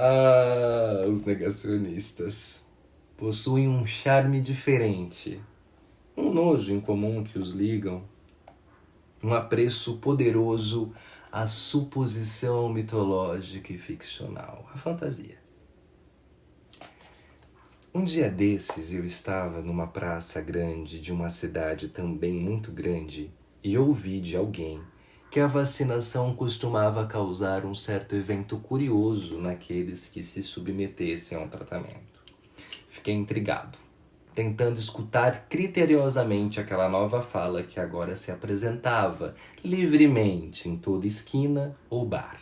Ah, os negacionistas possuem um charme diferente, um nojo incomum que os ligam, um apreço poderoso à suposição mitológica e ficcional, à fantasia. Um dia desses eu estava numa praça grande de uma cidade também muito grande e ouvi de alguém que a vacinação costumava causar um certo evento curioso naqueles que se submetessem ao tratamento. Fiquei intrigado, tentando escutar criteriosamente aquela nova fala que agora se apresentava livremente em toda esquina ou bar.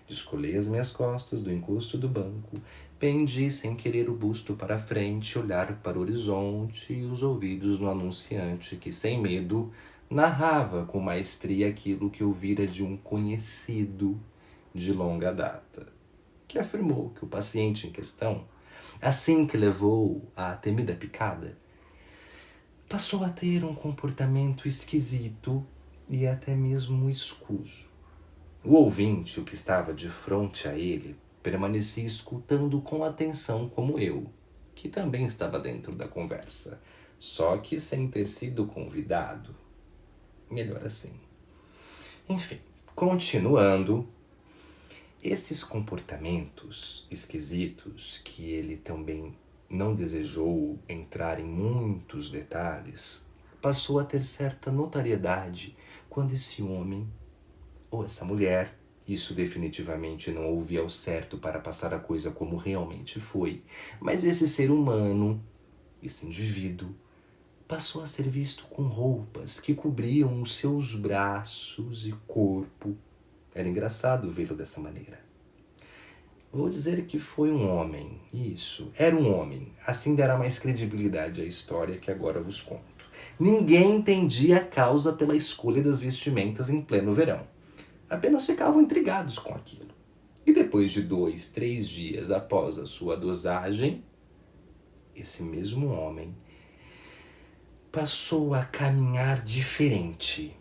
Descolei as minhas costas do encosto do banco, pendi sem querer o busto para a frente, olhar para o horizonte e os ouvidos no anunciante que, sem medo, narrava com maestria aquilo que eu vira de um conhecido de longa data, que afirmou que o paciente em questão, assim que levou a temida picada, passou a ter um comportamento esquisito e até mesmo escuso. O ouvinte, o que estava de frente a ele, permanecia escutando com atenção como eu, que também estava dentro da conversa, só que sem ter sido convidado. Melhor assim. Enfim, continuando, esses comportamentos esquisitos, que ele também não desejou entrar em muitos detalhes, passou a ter certa notoriedade quando esse homem ou essa mulher, isso definitivamente não ouvi ao certo para passar a coisa como realmente foi, mas esse ser humano, esse indivíduo, passou a ser visto com roupas que cobriam os seus braços e corpo. Era engraçado vê-lo dessa maneira. Vou dizer que foi um homem, isso, era um homem, assim dará mais credibilidade à história que agora vos conto. Ninguém entendia a causa pela escolha das vestimentas em pleno verão. Apenas ficavam intrigados com aquilo. E depois de 2, 3 dias após a sua dosagem, esse mesmo homem passou a caminhar diferente.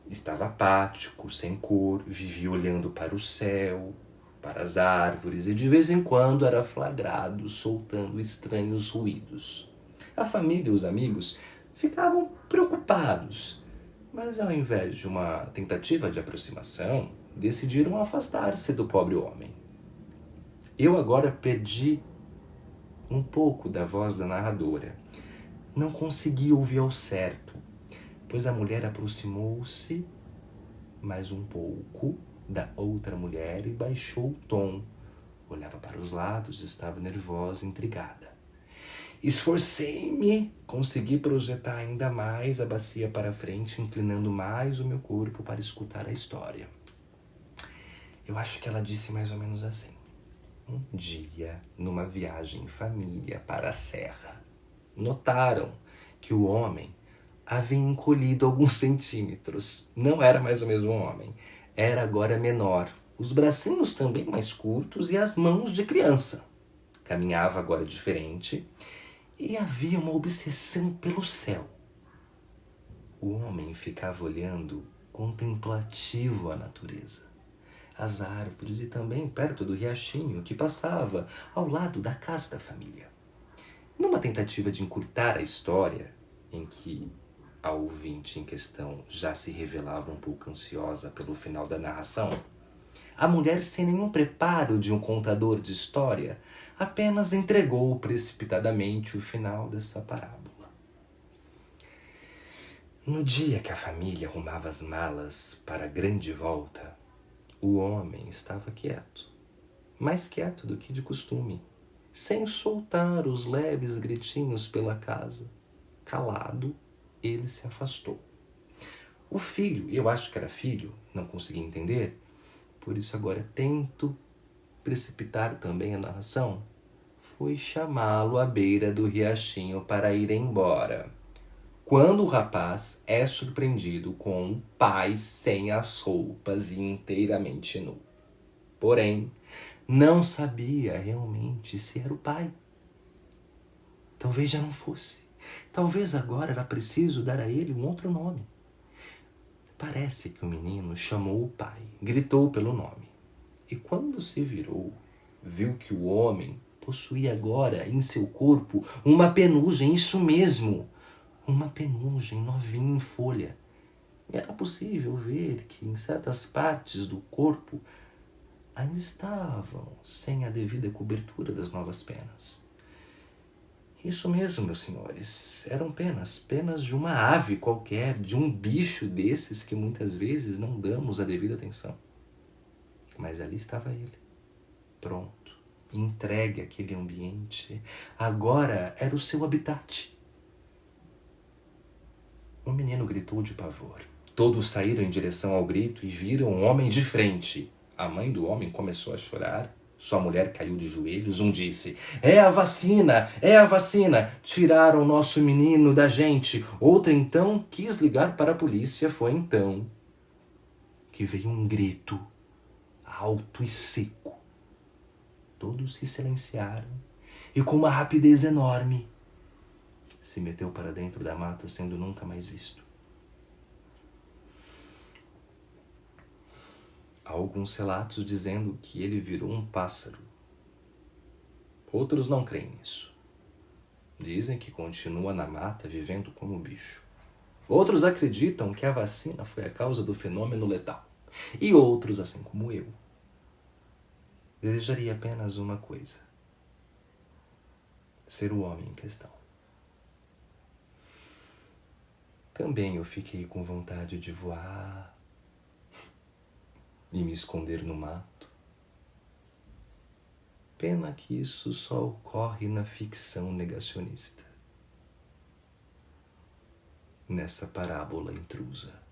Estava apático, sem cor, vivia olhando para o céu, para as árvores e de vez em quando era flagrado soltando estranhos ruídos. A família e os amigos ficavam preocupados, mas ao invés de uma tentativa de aproximação, decidiram afastar-se do pobre homem. Eu agora perdi um pouco da voz da narradora. Não consegui ouvir ao certo, pois a mulher aproximou-se mais um pouco da outra mulher e baixou o tom. Olhava para os lados, estava nervosa, intrigada. Esforcei-me, consegui projetar ainda mais a bacia para frente, inclinando mais o meu corpo para escutar a história. Eu acho que ela disse mais ou menos assim. Um dia, numa viagem em família para a serra, notaram que o homem havia encolhido alguns centímetros. Não era mais o mesmo homem, era agora menor. Os bracinhos também mais curtos e as mãos de criança. Caminhava agora diferente. E havia uma obsessão pelo céu. O homem ficava olhando contemplativo a natureza, as árvores e também perto do riachinho que passava ao lado da casa da família. Numa tentativa de encurtar a história, em que a ouvinte em questão já se revelava um pouco ansiosa pelo final da narração, a mulher, sem nenhum preparo de um contador de história, apenas entregou precipitadamente o final dessa parábola. No dia que a família arrumava as malas para a grande volta, o homem estava quieto, mais quieto do que de costume, sem soltar os leves gritinhos pela casa. Calado, ele se afastou. O filho, eu acho que era filho, não consegui entender, por isso agora tento precipitar também a narração, foi chamá-lo à beira do riachinho para ir embora. Quando o rapaz é surpreendido com um pai sem as roupas e inteiramente nu. Porém, não sabia realmente se era o pai. Talvez já não fosse. Talvez agora era preciso dar a ele um outro nome. Parece que o menino chamou o pai, gritou pelo nome. E quando se virou, viu que o homem possuía agora em seu corpo uma penugem, isso mesmo, uma penugem novinha em folha. E era possível ver que em certas partes do corpo ainda estavam sem a devida cobertura das novas penas. Isso mesmo, meus senhores, eram penas de uma ave qualquer, de um bicho desses que muitas vezes não damos a devida atenção. Mas ali estava ele, pronto, entregue àquele ambiente. Agora era o seu habitat. O menino gritou de pavor. Todos saíram em direção ao grito e viram um homem de frente. A mãe do homem começou a chorar. Sua mulher caiu de joelhos. Um disse: é a vacina! É a vacina! Tiraram nosso menino da gente. Outra então quis ligar para a polícia. Foi então que veio um grito alto e seco. Todos se silenciaram e com uma rapidez enorme se meteu para dentro da mata, sendo nunca mais visto. Há alguns relatos dizendo que ele virou um pássaro. Outros não creem nisso. Dizem que continua na mata vivendo como bicho. Outros acreditam que a vacina foi a causa do fenômeno letal. E outros, assim como eu, desejaria apenas uma coisa: ser o homem em questão. Também eu fiquei com vontade de voar e me esconder no mato. Pena que isso só ocorre na ficção negacionista, nessa parábola intrusa.